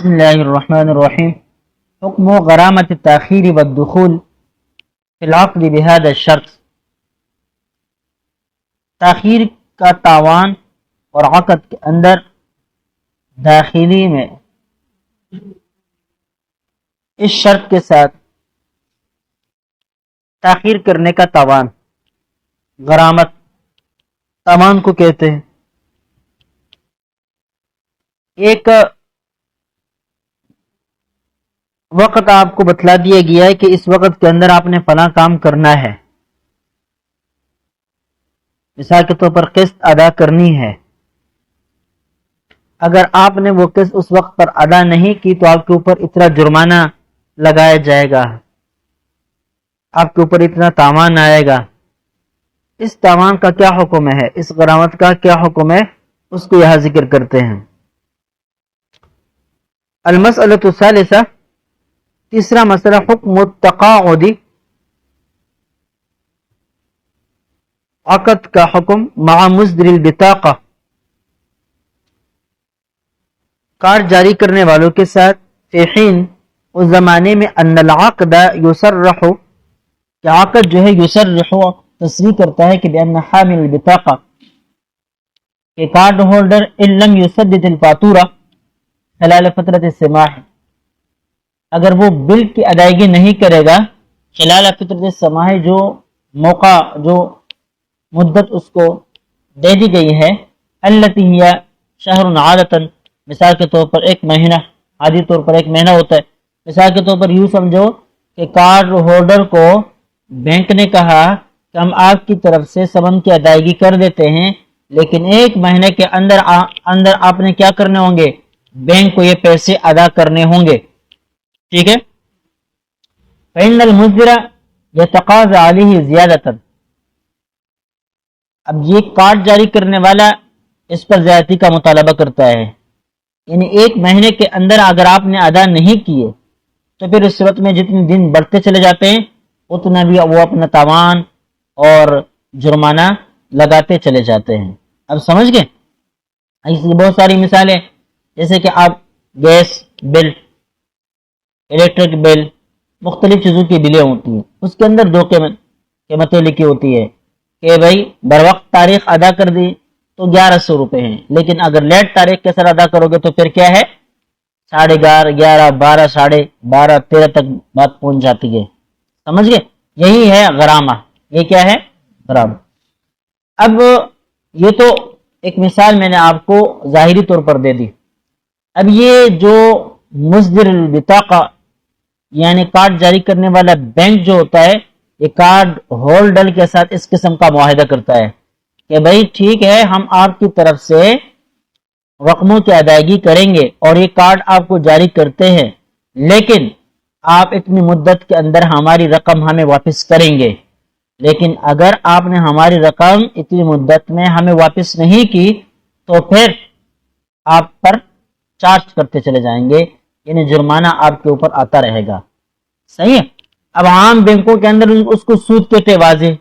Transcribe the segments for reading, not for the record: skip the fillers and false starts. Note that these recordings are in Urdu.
بسم اللہ الرحمن الرحیم حکم غرامت التاخیر والدخول فی العقد بهذا الشرط، تاخیر کا تاوان اور عقد کے اندر داخلی میں اس شرط کے ساتھ تاخیر کرنے کا تاوان، غرامت تاوان کو کہتے ہیں۔ ایک وقت آپ کو بتلا دیا گیا ہے کہ اس وقت کے اندر آپ نے فلاں کام کرنا ہے، مثال کے طور پر قسط ادا کرنی ہے۔ اگر آپ نے وہ قسط اس وقت پر ادا نہیں کی تو آپ کے اوپر اتنا جرمانہ لگایا جائے گا، آپ کے اوپر اتنا تاوان آئے گا۔ اس تاوان کا کیا حکم ہے، اس غرامت کا کیا حکم ہے، اس کو یہاں ذکر کرتے ہیں۔ المسئلۃ الثالثہ، تیسرا مسئلہ، حکم التقاعد، عقد کا حکم مع مصدر البطاقہ، کارڈ جاری کرنے والوں کے ساتھ، فی حین اس زمانے میں، ان العقد یصرح، کہ عقد جو ہے یصرح تصریح کرتا ہے کہ بان حامل البطاقہ، کہ کارڈ ہولڈر ان لم یسدد الفاتورہ خلال فترۃ السماح، اگر وہ بل کی ادائیگی نہیں کرے گا خلال فترۃ السماح، جو موقع، جو مدت اس کو دے دی گئی ہے، التی ہی شہر عادتاً، مثال کے طور پر ایک مہینہ، عادی طور پر ایک مہینہ ہوتا ہے۔ مثال کے طور پر یوں سمجھو کہ کارڈ ہولڈر کو بینک نے کہا کہ ہم آپ کی طرف سے سمن کی ادائیگی کر دیتے ہیں، لیکن ایک مہینے کے اندر آپ نے کیا کرنے ہوں گے، بینک کو یہ پیسے ادا کرنے ہوں گے، ٹھیک ہے۔ فإن المصدر يتقاضى عليه زیادۃ، اب یہ کارڈ جاری کرنے والا اس پر زیادتی کا مطالبہ کرتا ہے، یعنی ایک مہینے کے اندر اگر آپ نے ادا نہیں کیے تو پھر اس صورت میں جتنے دن بڑھتے چلے جاتے ہیں اتنا بھی وہ اپنا تاوان اور جرمانہ لگاتے چلے جاتے ہیں۔ اب سمجھ گئے؟ ایسی بہت ساری مثالیں، جیسے کہ آپ گیس بل، الیکٹرک بل، مختلف چیزوں کی بلیں ہوتی ہیں، اس کے اندر دو قیمتیں لکھی ہوتی ہے کہ بھائی بر وقت تاریخ ادا کر دی تو 1100 روپے ہیں، لیکن اگر لیٹ تاریخ کے ساتھ ادا کرو گے تو پھر کیا ہے، 11.5، 11، 12، 12.5، 13 تک بات پہنچ جاتی ہے۔ سمجھ گئے؟ یہی ہے غرامہ، یہ کیا ہے، غرامہ۔ اب یہ تو ایک مثال میں نے آپ کو ظاہری طور پر دے دی۔ اب یہ جو مصدر البطاقہ یعنی کارڈ جاری کرنے والا بینک جو ہوتا ہے، یہ کارڈ ہولڈر کے ساتھ اس قسم کا معاہدہ کرتا ہے کہ بھائی ٹھیک ہے، ہم آپ کی طرف سے رقموں کی ادائیگی کریں گے اور یہ کارڈ آپ کو جاری کرتے ہیں، لیکن آپ اتنی مدت کے اندر ہماری رقم ہمیں واپس کریں گے، لیکن اگر آپ نے ہماری رقم اتنی مدت میں ہمیں واپس نہیں کی تو پھر آپ پر چارج کرتے چلے جائیں گے، یعنی جرمانہ آپ کے اوپر آتا رہے گا۔ صحیح ہے؟ اب عام بینکوں کے اندر اس کو سود کہتے واضح،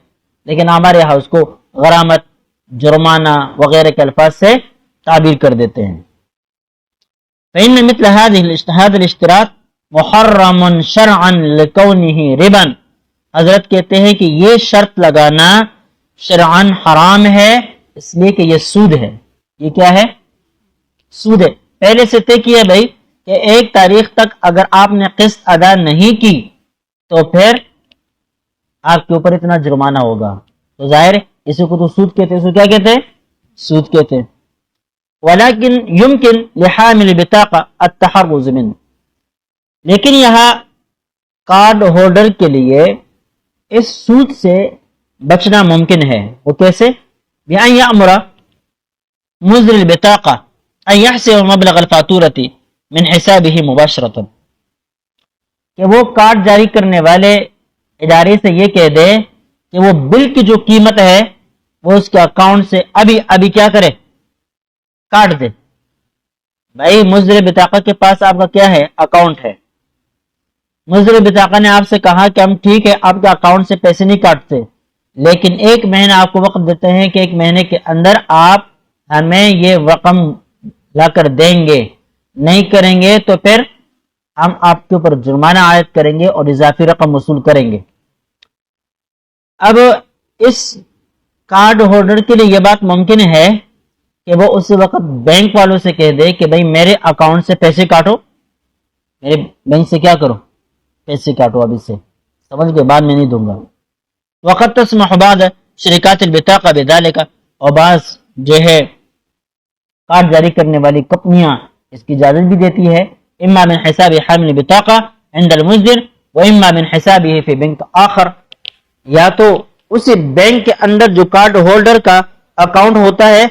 لیکن ہمارے یہاں اس کو غرامت، جرمانہ وغیرہ کے الفاظ سے تعبیر کر دیتے ہیں۔ فإن مثل هذا الاشتراط محرم شرعا لكونه ربا، حضرت کہتے ہیں کہ یہ شرط لگانا شرعاً حرام ہے، اس لیے کہ یہ سود ہے۔ یہ کیا ہے؟ سود ہے۔ پہلے سے طے کیا بھائی کہ ایک تاریخ تک اگر آپ نے قسط ادا نہیں کی تو پھر آپ کے اوپر اتنا جرمانہ ہوگا، تو ظاہر ہے اسی کو تو سود کہتے ہیں، اس کو کیا کہتے ہیں؟ سود کہتے ہیں۔ ولیکن یمکن لحامل بطاقہ التحرز منه، لیکن یہاں کارڈ ہولڈر کے لیے اس سود سے بچنا ممکن ہے۔ وہ کیسے؟ بأن یأمر مصدر البطاقہ ان یحسب مبلغ الفاتورة من حسابه مباشرة، کہ وہ کارڈ جاری کرنے والے ادارے سے یہ کہہ دے کہ وہ بل کی جو قیمت ہے وہ اس کے اکاؤنٹ سے ابھی کیا کرے، کاٹ دے۔ بھائی مصدر بطاقہ کے پاس آپ کا کیا ہے، اکاؤنٹ ہے، مصدر بطاقہ نے آپ سے کہا کہ ہم ٹھیک ہے آپ کے اکاؤنٹ سے پیسے نہیں کاٹتے، لیکن ایک مہینہ آپ کو وقت دیتے ہیں کہ ایک مہینے کے اندر آپ ہمیں یہ رقم لا کر دیں گے، نہیں کریں گے تو پھر ہم آپ کے اوپر جرمانہ عائد کریں گے اور اضافی رقم وصول کریں گے۔ اب اس کارڈ ہولڈر کے لیے یہ بات ممکن ہے کہ وہ اس وقت بینک والوں سے کہہ دے کہ بھائی میرے اکاؤنٹ سے پیسے کاٹو، میرے بینک سے کیا کرو، پیسے کاٹو ابھی سے، سمجھ کے بعد میں نہیں دوں گا۔ وقت تسمح بعض شرکات البطاقہ بذالک، اور بعض جو ہے کارڈ جاری کرنے والی کمپنیاں اس کی اجازت بھی دیتی ہے، اما من حساب حامل بطاقہ عند المصدر و اما من حسابه فی بنک آخر، یا تو اسی بینک کے اندر جو کارڈ ہولڈر کا اکاؤنٹ ہوتا ہے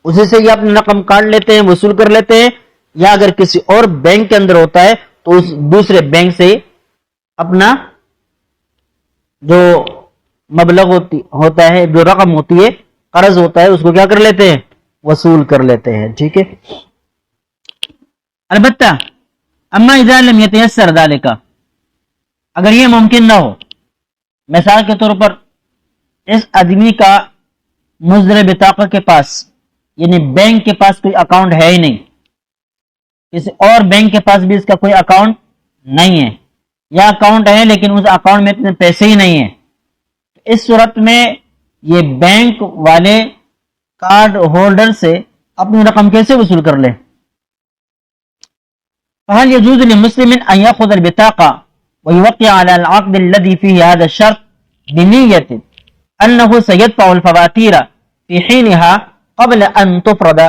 اسی سے یہ اپنا رقم کاٹ لیتے ہیں، وصول کر لیتے ہیں، یا اگر کسی اور بینک کے اندر ہوتا ہے تو اس دوسرے بینک سے اپنا جو مبلغ ہوتا ہے، جو رقم ہوتی ہے، قرض ہوتا ہے، اس کو کیا کر لیتے ہیں، وصول کر لیتے ہیں۔ ٹھیک ہے، البتہ اما اذا لم يتيسر ذلك، اگر یہ ممکن نہ ہو، مثال کے طور پر اس آدمی کا مصدر بطاقہ کے پاس یعنی بینک کے پاس کوئی اکاؤنٹ ہے ہی نہیں، کسی اور بینک کے پاس بھی اس کا کوئی اکاؤنٹ نہیں ہے، یا اکاؤنٹ ہے لیکن اس اکاؤنٹ میں اتنے پیسے ہی نہیں ہیں، اس صورت میں یہ بینک والے کارڈ ہولڈر سے اپنی رقم کیسے وصول کر لیں؟ فهل يجوز لمسلم ان ياخذ البطاقه ويوقع على العقد الذي فيه هذا الشرط بنية انه سيدفع الفواتير في حينها قبل ان تفرض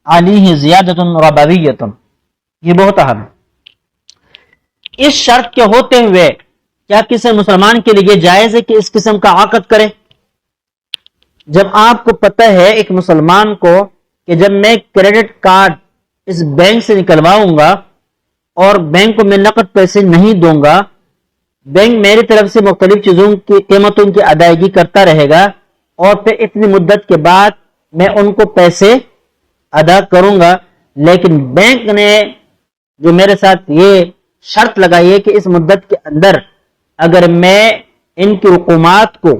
عليه زيادة ربوية؟ یہ بہت اہم ہے، اس شرط کے ہوتے ہوئے کیا کسی مسلمان کے لیے جائز ہے کہ اس قسم کا عقد کرے؟ جب آپ کو پتہ ہے ایک مسلمان کو کہ جب میں کریڈٹ کارڈ اس بینک سے نکلواؤں گا اور بینک کو میں نقد پیسے نہیں دوں گا، بینک میری طرف سے مختلف چیزوں کی قیمتوں کی ادائیگی کرتا رہے گا اور پھر اتنی مدت کے بعد میں ان کو پیسے ادا کروں گا، لیکن بینک نے جو میرے ساتھ یہ شرط لگائی ہے کہ اس مدت کے اندر اگر میں ان کی رقومات کو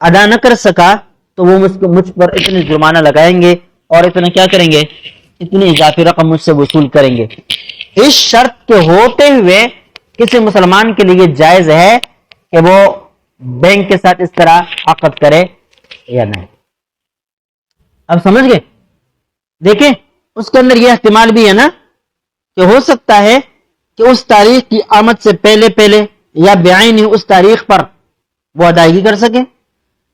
ادا نہ کر سکا تو وہ مجھ پر اتنے جرمانہ لگائیں گے اور اتنا کیا کریں گے، اتنی اضافی رقم مجھ سے وصول کریں گے۔ اس شرط کے ہوتے ہوئے کسی مسلمان کے لیے جائز ہے کہ وہ بینک کے ساتھ اس طرح عقد کرے یا نہیں؟ اب سمجھ گئے؟ دیکھیں اس کے اندر یہ احتمال بھی ہے نا کہ ہو سکتا ہے کہ اس تاریخ کی آمد سے پہلے پہلے یا بعینی اس تاریخ پر وہ ادائیگی کر سکے۔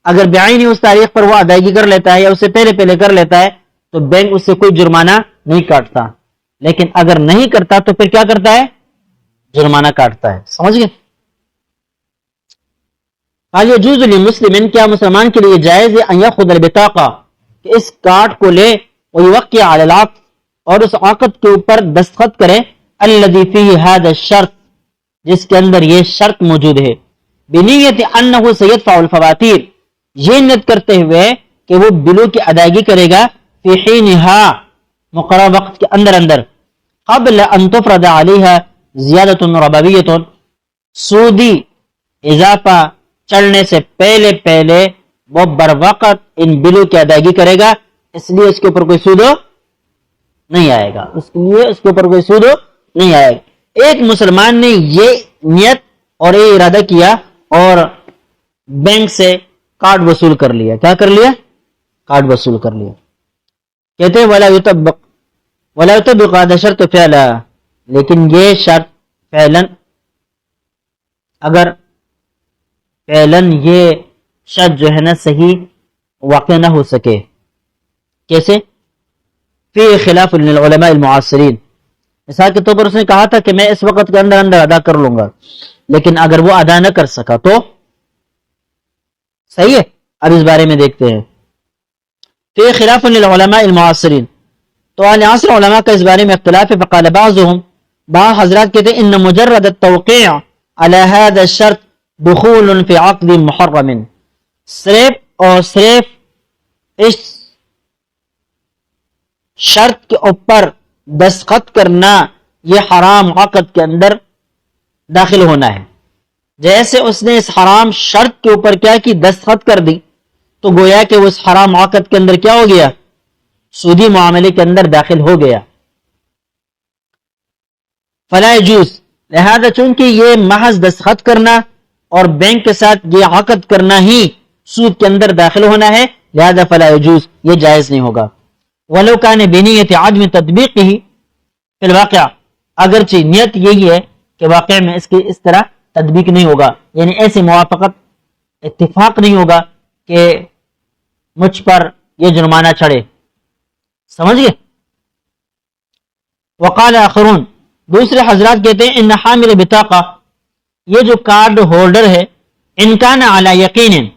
اگر بعینی اس تاریخ پر وہ ادائیگی کر لیتا ہے یا اس سے پہلے پہلے کر لیتا ہے تو بینک اس سے کوئی جرمانہ نہیں کاٹتا، لیکن اگر نہیں کرتا تو پھر کیا کرتا ہے، جرمانہ کاٹتا ہے۔ سمجھ گئے؟ قال يجوز للمسلم، کیا مسلمان کے لیے جائز ہے ان ياخذ البطاقہ کہ اس کارڈ کو لے ويوقع على العقد اور اس عقد کے اوپر دستخط کرے الذي فيه هذا الشرط جس کے اندر یہ شرط موجود ہے، بنیت انه سيدفع الفواتیر، یہ نیت کرتے ہوئے کہ وہ بلوں کی ادائیگی کرے گا فی حینها مقررہ وقت کے اندر اندر، قبل ان تفرض علیہ زیادۃ ربویۃ، سودی اضافہ چڑھنے سے پہلے پہلے وہ بر وقت ان بلوں کی ادائیگی کرے گا، اس لیے اس کے اوپر کوئی سود نہیں آئے گا، اس لیے اس کے اوپر کوئی سود نہیں آئے گا۔ ایک مسلمان نے یہ نیت اور یہ ارادہ کیا اور بینک سے کارڈ وصول کر لیا، کیا کر لیا، کارڈ وصول کر لیا، کہتے ہیں ولا يطبق هذا الشرط فعلا، لیکن یہ شرط فعلاً اگر فعلاً یہ شرط جو ہے نا صحیح واقع نہ ہو سکے، کیسے؟ فی خلاف للعلماء المعاصرین، مثال کے طور پر اس نے کہا تھا کہ میں اس وقت کے اندر اندر ادا کر لوں گا، لیکن اگر وہ ادا نہ کر سکا تو صحیح ہے۔ اب اس بارے میں دیکھتے ہیں، فی خلاف للعلماء المعاصرین، تو اہل عصر علماء کا اس بارے میں اختلاف ہے۔ فقال بعضهم، بعض حضرات کہتے ہیں ان مجرد التوقيع على هذا الشرط دخول في عقد محرم، صرف اور صرف اس شرط کے اوپر دستخط کرنا یہ حرام عقد کے اندر داخل ہونا ہے۔ جیسے اس نے اس حرام شرط کے اوپر کیا کی، دستخط کر دی، تو گویا کہ وہ اس حرام عقد کے اندر کیا ہو گیا، سودی معاملے کے اندر داخل ہو گیا۔ فلا یجوز، لہذا چونکہ یہ محض دستخط کرنا اور بینک کے ساتھ یہ عقد کرنا ہی سود کے اندر داخل ہونا ہے، لہذا فلا یجوز، یہ جائز نہیں ہوگا۔ ولو کان بنیت عدم تطبیقہ فی الواقع، اگرچہ نیت یہی ہے کہ واقع میں اس کی اس طرح تطبیق نہیں ہوگا، یعنی ایسی موافقت اتفاق نہیں ہوگا کہ مجھ پر یہ جرمانہ چڑھے، سمجھ گئے؟ وقال آخرون، دوسرے حضرات کہتے ہیں ان حامل بطاقہ، یہ جو کارڈ ہولڈر ہے، ان کان علی یقین،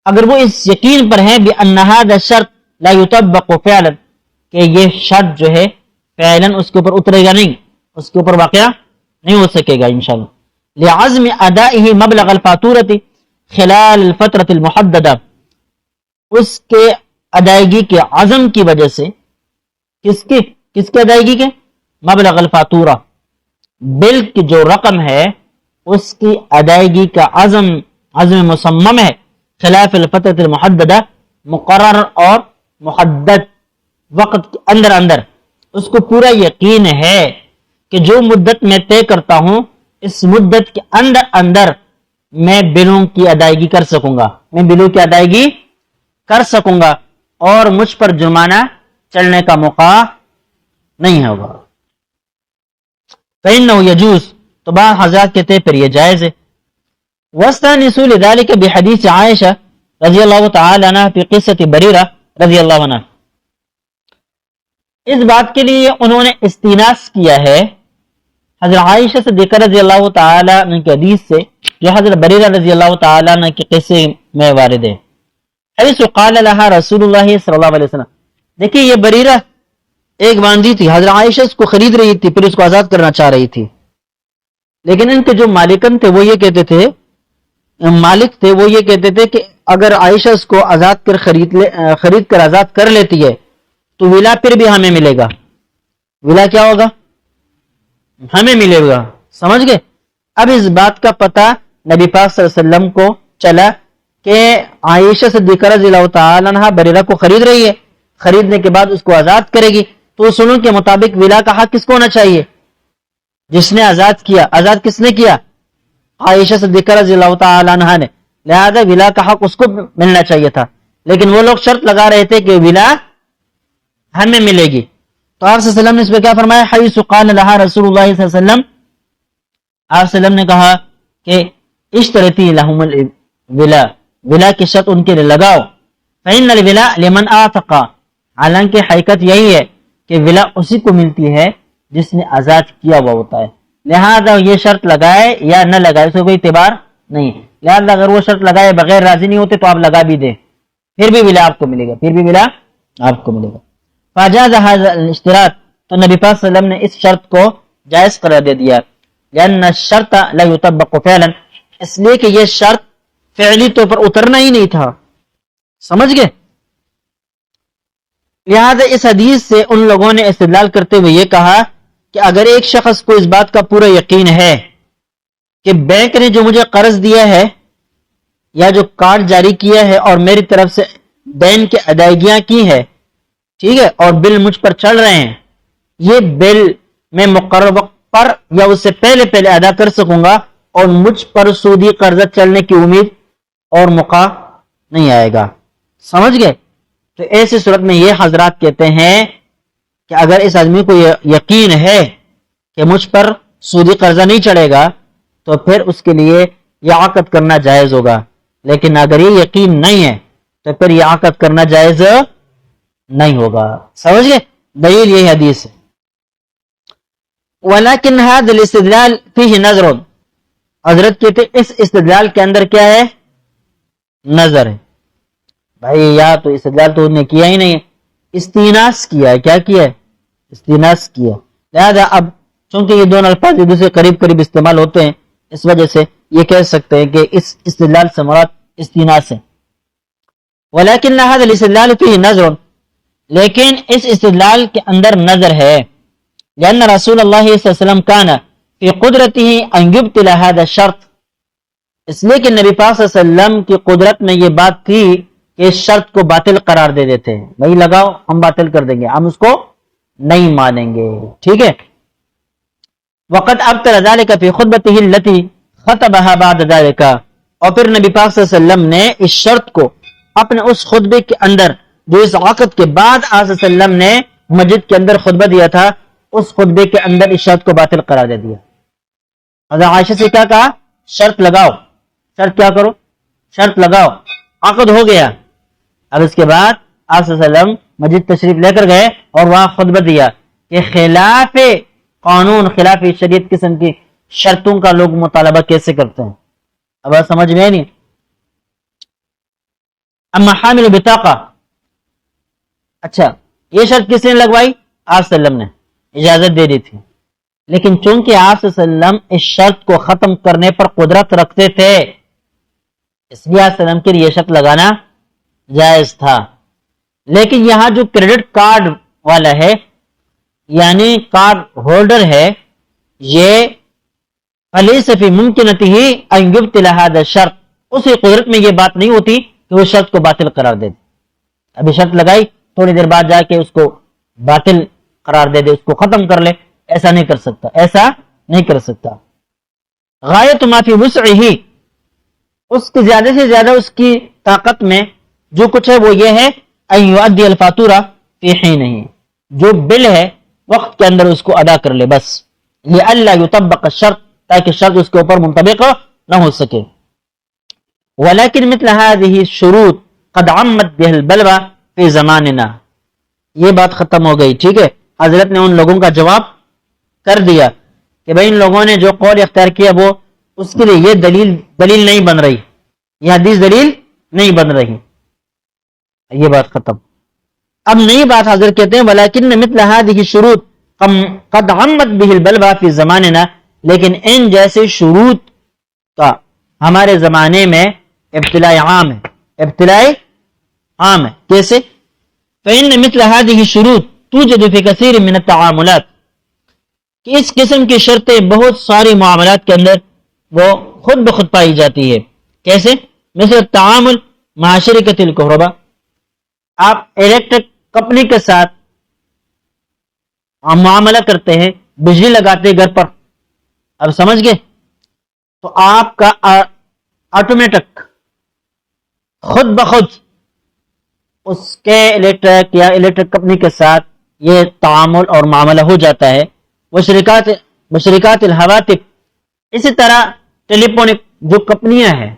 اگر وہ اس یقین پر ہے بان ھذا الشرط لا یطبق فعلا، کہ یہ شرط جو ہے فعلا اس کے اوپر اترے گا نہیں، اس کے اوپر واقعہ نہیں ہو سکے گا انشاءاللہ، لعزم ادائہ مبلغ الفاتورۃ خلال الفترۃ المحددہ، اس کے ادائیگی کے عزم کی وجہ سے، کس کی ادائیگی کے؟ مبلغ الفاتورہ، بل کی جو رقم ہے اس کی ادائیگی کا عزم مصمم ہے، خلاف الفترۃ المحددہ، مقرر اور محدد وقت کے اندر اس کو پورا یقین ہے کہ جو مدت میں طے کرتا ہوں اس مدت کے اندر میں بلوں کی ادائیگی کر سکوں گا، میں بلوں کی ادائیگی کر سکوں گا اور مجھ پر جرمانہ چڑھنے کا موقع نہیں ہوگا۔ فإنه يجوز، تو بعض حضرات کہتے ہیں پھر یہ جائز ہے۔ واستانسوا لذلك بحدیث عائشہ رضی اللہ تعالی عنہ فی قصۃ بریرہ رضی اللہ عنہ، اس بات کے لیے انہوں نے استیناس کیا ہے حضرت عائشہ صدیقہ رضی اللہ تعالی عنہ کی حدیث سے، جو حضرت بریرہ رضی اللہ تعالی عنہ کے قصے میں وارد ہے، حیث قال لها رسول اللہ صلی اللہ علیہ وسلم، دیکھیے یہ بریرہ ایک باندھی تھی، حضرت عائشہ اس کو خرید رہی تھی، پھر اس کو آزاد کرنا چاہ رہی تھی، لیکن ان کے جو مالکن تھے وہ یہ کہتے تھے، مالک تھے وہ یہ کہتے تھے کہ اگر عائشہ اس کو آزاد کر خرید کر آزاد کر لیتی ہے تو ولا پھر بھی ہمیں ملے گا، ولا کیا ہوگا؟ ہمیں ملے گا، سمجھ گئے؟ اب اس بات کا پتہ نبی پاک صلی اللہ علیہ وسلم کو چلا کہ عائشہ صدیقہ رضی اللہ تعالی عنہ بریرہ کو خرید رہی ہے، خریدنے کے بعد اس کو آزاد کرے گی، تو اصولوں کے مطابق ولا کا حق کس کو ہونا چاہیے؟ جس نے آزاد کیا۔ آزاد کس نے کیا؟ عائشہ صدیقہ رضی اللہ تعالی عنہ نے، لہذا ولا کا حق اس کو ملنا چاہیے تھا، لیکن وہ لوگ شرط لگا رہے تھے کہ ولا ہمیں ملے گی، تو آپ صلی اللہ علیہ وسلم نے اس پہ کیا فرمایا؟ حیث قال لها رسول اللہ صلی اللہ علیہ وسلم، آپ صلی اللہ علیہ وسلم نے کہا کہ اشترطی لهم الولا، ولا کی شرط ان کے لیے لگاؤ، فإن الولا لمن آتق، حالانکہ حقیقت یہی ہے کہ ولا اسی کو ملتی ہے جس نے آزاد کیا ہوا ہوتا ہے، لہذا یہ شرط لگائے یا نہ لگائے اس کو کوئی اعتبار نہیں، لہذا اگر وہ شرط لگائے بغیر راضی نہیں ہوتے تو آپ لگا بھی دیں، پھر بھی ولا آپ کو ملے گا، پھر بھی ولا آپ کو ملے گا۔ فاجاز هذا الاشتراط، تو نبی پاک صلی اللہ علیہ وسلم نے اس شرط کو جائز قرار دے دیا، لأن الشرط لا يطبق فعلا، اس لیے کہ یہ شرط فعلی طور پر اترنا ہی نہیں تھا، سمجھ گئے؟ لہذا اس حدیث سے ان لوگوں نے استدلال کرتے ہوئے یہ کہا کہ اگر ایک شخص کو اس بات کا پورا یقین ہے کہ بینک نے جو مجھے قرض دیا ہے یا جو کارڈ جاری کیا ہے اور میری طرف سے دین کی ادائیگیاں کی ہے، ٹھیک ہے، اور بل مجھ پر چڑھ رہے ہیں، یہ بل میں مقرر وقت پر یا اس سے پہلے ادا کر سکوں گا اور مجھ پر سودی قرضہ چلنے کی امید اور موقع نہیں آئے گا، سمجھ گئے؟ تو ایسی صورت میں یہ حضرات کہتے ہیں کہ اگر اس آدمی کو یقین ہے کہ مجھ پر سودی قرضہ نہیں چڑھے گا تو پھر اس کے لیے یہ عقد کرنا جائز ہوگا، لیکن اگر یہ یقین نہیں ہے تو پھر یہ عقد کرنا جائز نہیں ہوگا، سمجھ گئے؟ دلیل یہی حدیث ہے۔ ولیکن هذا الاستدلال فيه نظر، حضرت کہتے اس استدلال کے اندر کیا ہے؟ نظر ہے۔ بھائی یا تو استدلال تو انہوں نے کیا ہی نہیں ہے، استیناس کیا ہے۔ کیا کیا ہے؟ استیناس کیا، لہذا اب چونکہ یہ دونوں الفاظ ایک دوسرے قریب استعمال ہوتے ہیں، اس وجہ سے یہ کہہ سکتے ہیں کہ اس استدلال سے مراد استیناس ہے۔ ولیکن هذا الاستدلال فيه نظر، لیکن اس استدلال کے اندر نظر ہے، لأن رسول اللہ صلی اللہ علیہ وسلم کان فی قدرته ان یبطل هذا الشرط، اس لیے کہ نبی پاک صلی اللہ علیہ وسلم کی قدرت میں یہ بات تھی کہ اس شرط کو باطل قرار دے دیتے ہیں، بھائی لگاؤ ہم باطل کر دیں گے، ہم اس کو نہیں مانیں گے، ٹھیک ہے۔ وقد ابطل ذلك في خطبته التي خطبها بعد ذلك، اور پھر نبی پاک صلی اللہ علیہ وسلم نے اس شرط کو اپنے اس خطبے کے اندر جو اس عقد کے بعد آپ صلی اللہ علیہ وسلم نے مسجد کے اندر خطبہ دیا تھا، اس خطبے کے اندر اس شرط کو باطل قرار دے دیا۔ حضرت عائشہ سے کیا کہا؟ شرط لگاؤ، شرط کیا کرو؟ شرط لگاؤ، عقد ہو گیا۔ اب اس کے بعد آپ صلی اللہ علیہ وسلم مسجد تشریف لے کر گئے اور وہاں خطبہ دیا کہ خلاف قانون، خلاف شریعت قسم کی شرطوں کا لوگ مطالبہ کیسے کرتے ہیں۔ اب سمجھ میں نہیں۔ اما حامل بطاقہ، اچھا یہ شرط کس نے لگوائی؟ آپ صلی اللہ علیہ وسلم نے اجازت دے دی تھی، لیکن چونکہ آپ صلی اللہ علیہ وسلم اس شرط کو ختم کرنے پر قدرت رکھتے تھے، اس لیے آپ صلی اللہ علیہ وسلم کے لیے یہ شرط لگانا جائز تھا۔ لیکن یہاں جو کریڈٹ کارڈ والا ہے، یعنی کارڈ ہولڈر ہے، یہ فلیس فی ممکنتہ ان یبطل ھذا الشرط، اس کی قدرت میں یہ بات نہیں ہوتی کہ وہ شرط کو باطل قرار دے دے۔ ابھی شرط لگائی، تھوڑی دیر بعد جا کے اس کو باطل قرار دے دے، اس کو ختم کر لے، ایسا نہیں کر سکتا، ایسا نہیں کر سکتا۔ غایت ما فی وسعہ، اس کے زیادہ سے زیادہ اس کی طاقت میں جو کچھ ہے وہ یہ ہے ان یؤدی الفاتورہ فی حینہ، جو بل ہے وقت کے اندر اس کو ادا کر لے، بس لئلا یطبق الشرط، تاکہ شرط اس کے اوپر منطبق نہ ہو سکے۔ ولیکن مثل هذه الشروط قد عمت بها البلوى فی زماننا، یہ بات ختم ہو گئی، ٹھیک ہے۔ حضرت نے ان لوگوں کا جواب کر دیا کہ بھائی ان لوگوں نے جو قول اختیار کیا وہ اس کے لیے یہ دلیل نہیں بن رہی، یہ حدیث دلیل نہیں بن رہی، یہ بات ختم۔ اب نئی بات حضرت کہتے ہیں ولیکن مثل هذه الشروط قد عمت به البلوى فی زماننا، لیکن ان جیسے شروط کا ہمارے زمانے میں ابتلاء عام ہے، ابتلاء عام ہے۔ کیسے؟ فإن مثل هذه الشروط توجد في كثير من التعاملات، کہ اس قسم کی شرطیں بہت ساری معاملات کے اندر وہ خود بخود پائی جاتی ہے۔ کیسے؟ مثل التعامل مع شرکۃ الکہرباء، آپ الیکٹرک کمپنی کے ساتھ معاملہ کرتے ہیں، بجلی لگاتے ہیں گھر پر، اب سمجھ گئے؟ تو آپ کا آٹومیٹک خود بخود اس کے الیکٹرک یا الیکٹرک کمپنی کے ساتھ یہ تعامل اور معاملہ ہو جاتا ہے۔ شرکات الہواتف، اسی طرح ٹیلی فونک جو کمپنیاں ہیں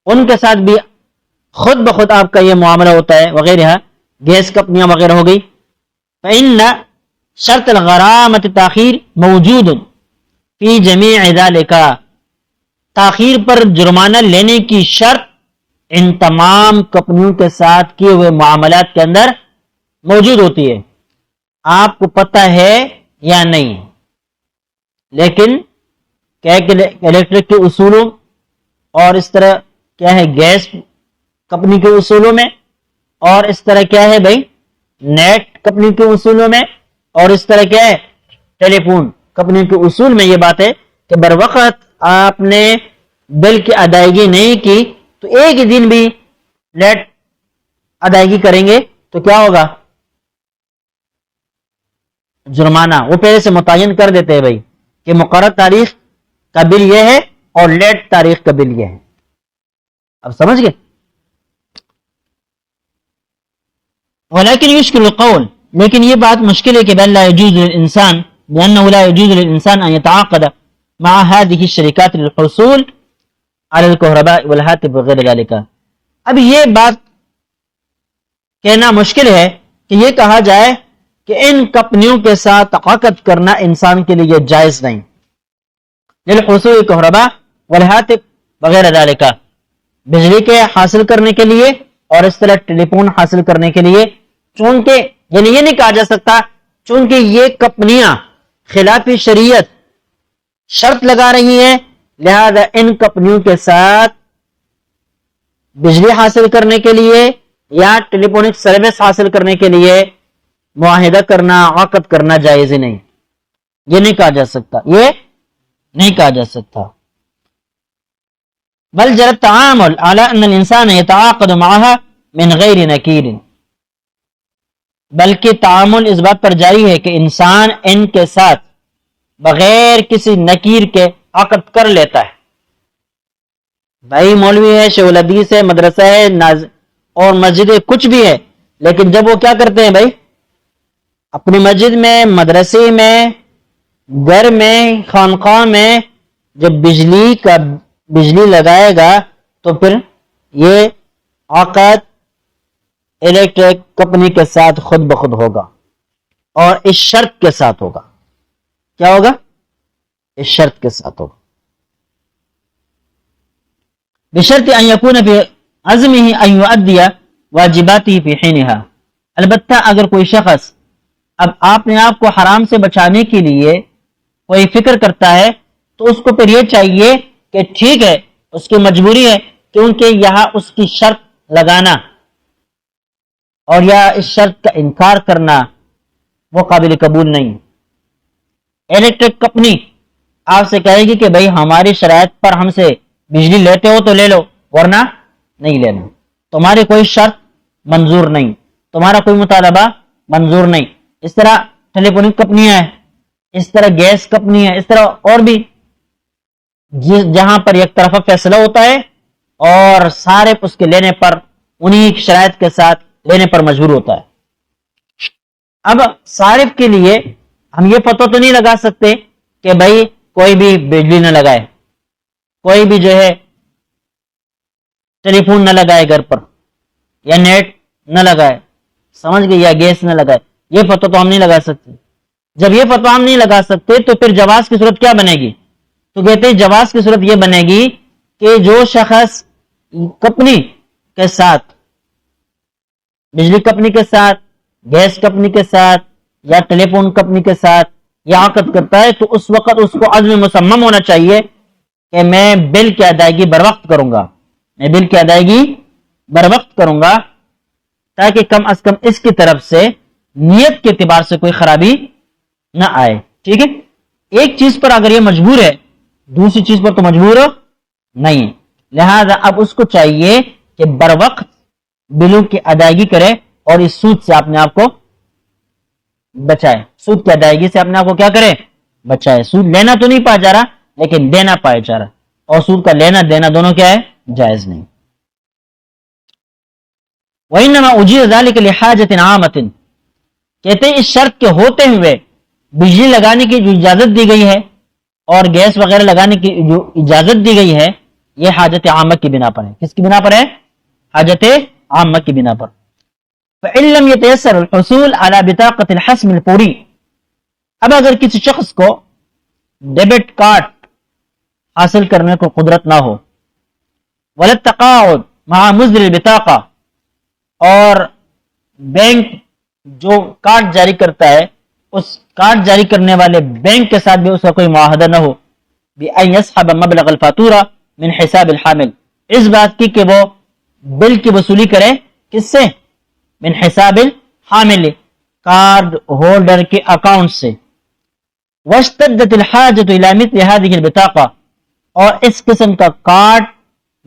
ان کے ساتھ بھی خود بخود آپ کا یہ معاملہ ہوتا ہے، وغیرہ گیس کمپنیاں وغیرہ ہو گئی۔ فإن شرط الغرامۃ تاخیر موجود فی جمیع ذلک، تاخیر پر جرمانہ لینے کی شرط ان تمام کمپنیوں کے ساتھ کیے ہوئے معاملات کے اندر موجود ہوتی ہے، آپ کو پتہ ہے یا نہیں؟ لیکن کیا کہ الیکٹرک کے اصولوں اور اس طرح کیا ہے گیس کمپنی کے اصولوں میں، اور اس طرح کیا ہے بھائی نیٹ کمپنی کے اصولوں میں، اور اس طرح کیا ہے ٹیلی فون کمپنی کے اصول میں یہ بات ہے کہ بر وقت آپ نے بل کی ادائیگی نہیں کی تو ایک ہی دن بھی لیٹ ادائیگی کریں گے تو کیا ہوگا؟ جرمانہ۔ وہ پہلے سے متعین کر دیتے ہیں بھائی کہ مقرر تاریخ کا بل یہ ہے اور لیٹ تاریخ کا بل یہ ہے۔ اب سمجھ گئے؟ ولیکن یشکل القول، لیکن یہ بات مشکل ہے کہ بل لا يجوز للانسان بانه لا يجوز للانسان ان يتعاقد مع هذه الشركات للحصول على الكهرباء والهاتف وغير ذلك۔ اب یہ بات کہنا مشکل ہے کہ یہ کہا جائے کہ ان کمپنیوں کے ساتھ عقد کرنا انسان کے لیے جائز نہیں، للحصول الكهرباء والهاتف وغير ذلك، بجلی کے حاصل کرنے کے لیے اور اس طرح ٹیلی فون حاصل کرنے کے لیے، چونکہ یعنی یہ نہیں کہا جا سکتا چونکہ یہ کمپنیاں خلاف شریعت شرط لگا رہی ہیں لہذا ان کمپنیوں کے ساتھ بجلی حاصل کرنے کے لیے یا ٹیلی فونک سروس حاصل کرنے کے لیے معاہدہ کرنا، عقد کرنا جائز ہی نہیں، یہ نہیں کہا جا سکتا، یہ نہیں کہا جا سکتا۔ بل جرى التعامل على ان الانسان يتعاقد معها من غیر نکیر، بلکہ تعامل اس بات پر جاری ہے کہ انسان ان کے ساتھ بغیر کسی نکیر کے عقد کر لیتا ہے. بھائی مولوی ہے، شیخ الحدیث ہے، مدرسہ ہے اور مسجد کچھ بھی ہے، لیکن جب وہ کیا کرتے ہیں بھائی، اپنی مسجد میں، مدرسے میں، گھر میں، خانقاہ میں جب بجلی لگائے گا تو پھر یہ عقد الیکٹرک کمپنی کے ساتھ خود بخود ہوگا، اور اس شرط کے ساتھ ہوگا. کیا ہوگا؟ اس شرط کے ساتھ ہوگا، بشرط ان یکون فی عزمہ ان یؤدی واجباته فی حینها. البتہ اگر کوئی شخص اب آپ نے آپ کو حرام سے بچانے کے لیے کوئی فکر کرتا ہے تو اس کو پھر یہ چاہیے کہ ٹھیک ہے، اس کی مجبوری ہے، کیونکہ یہاں اس کی شرط لگانا اور یا اس شرط کا انکار کرنا وہ قابل قبول نہیں. الیکٹرک کمپنی آپ سے کہے گی کہ بھئی ہماری شرائط پر ہم سے بجلی لیتے ہو تو لے لو، ورنہ نہیں لینا، تمہاری کوئی شرط منظور نہیں، تمہارا کوئی مطالبہ منظور نہیں. اس طرح ٹیلی فونک کمپنیاں ہیں، اس طرح گیس کمپنی ہے، اس طرح اور بھی، جہاں پر یک طرفہ فیصلہ ہوتا ہے اور سارے اس کے لینے پر انہی شرائط کے ساتھ لینے پر مجبور ہوتا ہے. اب صارف کے لیے ہم یہ فتویٰ تو نہیں لگا سکتے کہ بھائی کوئی بھی بجلی نہ لگائے، کوئی بھی جو ہے ٹیلی فون نہ لگائے گھر پر، یا نیٹ نہ لگائے، سمجھ گئے، یا گیس نہ لگائے. یہ فتویٰ تو ہم نہیں لگا سکتے. جب یہ فتویٰ ہم نہیں لگا سکتے تو پھر جواز کی صورت کیا بنے گی؟ تو کہتے ہیں جواز کی صورت یہ بنے گی کہ جو شخص کمپنی کے ساتھ، بجلی کمپنی کے ساتھ، گیس کمپنی کے ساتھ یا ٹیلی فون کمپنی کے ساتھ یہ عقد کرتا ہے تو اس وقت اس کو عزم مصمم ہونا چاہیے کہ میں بل کی ادائیگی بر وقت کروں گا، میں بل کی ادائیگی بر وقت کروں گا، تاکہ کم از کم اس کی طرف سے نیت کے اعتبار سے کوئی خرابی نہ آئے. ٹھیک ہے، ایک چیز پر اگر یہ مجبور ہے دوسری چیز پر تو مجبور نہیں، لہذا اب اس کو چاہیے کہ بر وقت بلوں کی ادائیگی کرے اور اس سود سے اپنے آپ کو بچائے. سود کی ادائیگی سے اپنے آپ کو کیا کرے؟ بچائے. سود لینا تو نہیں پایا جا رہا لیکن دینا پایا جا رہا، اور سود کا لینا دینا دونوں کیا ہے؟ جائز نہیں. وَإِنَّمَا أُجِيزَ ذَلِكَ لِحَاجَةٍ عَامَةٍ. کہتے ہیں اس شرط کے ہوتے ہوئے بجلی لگانے کی جو اجازت دی گئی ہے اور گیس وغیرہ لگانے کی جو اجازت دی گئی ہے یہ حاجت عامہ کی بنا پر ہے. کس کی بنا پر ہے؟ حاجت عامہ کی بنا پر. فَإِن لَمْ يَتَيَسَّرُ الْحُصُولُ عَلَى بِطَاقَةِ الْحَسْمِ الْفَوْرِي. اب اگر کسی شخص کو ڈیبٹ کارڈ حاصل کرنے کو قدرت نہ ہو، وَلَا التَّقَاعُدُ مَعَ مُصْدِرِ الْبِطَاقَةِ، اور بینک جو کارڈ جاری کرتا ہے اس کارڈ جاری کرنے والے بینک کے ساتھ بھی اس کا کوئی معاہدہ نہ ہو، بِأَن يَسْحَبَ مَبْلَغَ الْفَاتُورَةِ مِنْ حِسَابِ الْحَامِلِ، اس بات کی کہ وہ بل کی وصولی کرے کس سے؟ من حساب الحامل، کارڈ ہولڈر کے اکاؤنٹ سے. واشتدت الحاجت الى مثل هذه البطاقہ، اور اس قسم کا کارڈ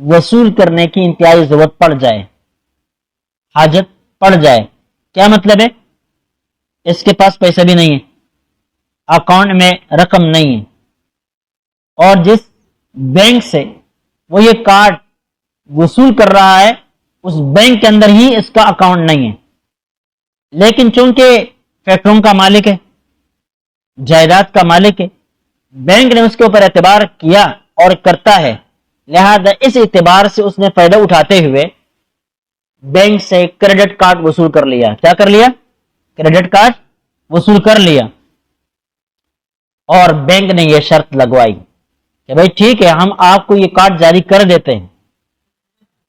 وصول کرنے کی انتہائی ضرورت پڑ جائے، حاجت پڑ جائے. کیا مطلب ہے؟ اس کے پاس پیسہ بھی نہیں ہے، اکاؤنٹ میں رقم نہیں ہے، اور جس بینک سے وہ یہ کارڈ وصول کر رہا ہے اس بینک کے اندر ہی اس کا اکاؤنٹ نہیں ہے، لیکن چونکہ فیکٹریوں کا مالک ہے، جائیداد کا مالک ہے، بینک نے اس کے اوپر اعتبار کیا اور کرتا ہے، لہذا اس اعتبار سے اس نے فائدہ اٹھاتے ہوئے بینک سے کریڈٹ کارڈ وصول کر لیا. کیا کر لیا؟ کریڈٹ کارڈ وصول کر لیا. اور بینک نے یہ شرط لگوائی کہ بھائی ٹھیک ہے ہم آپ کو یہ کارڈ جاری کر دیتے ہیں،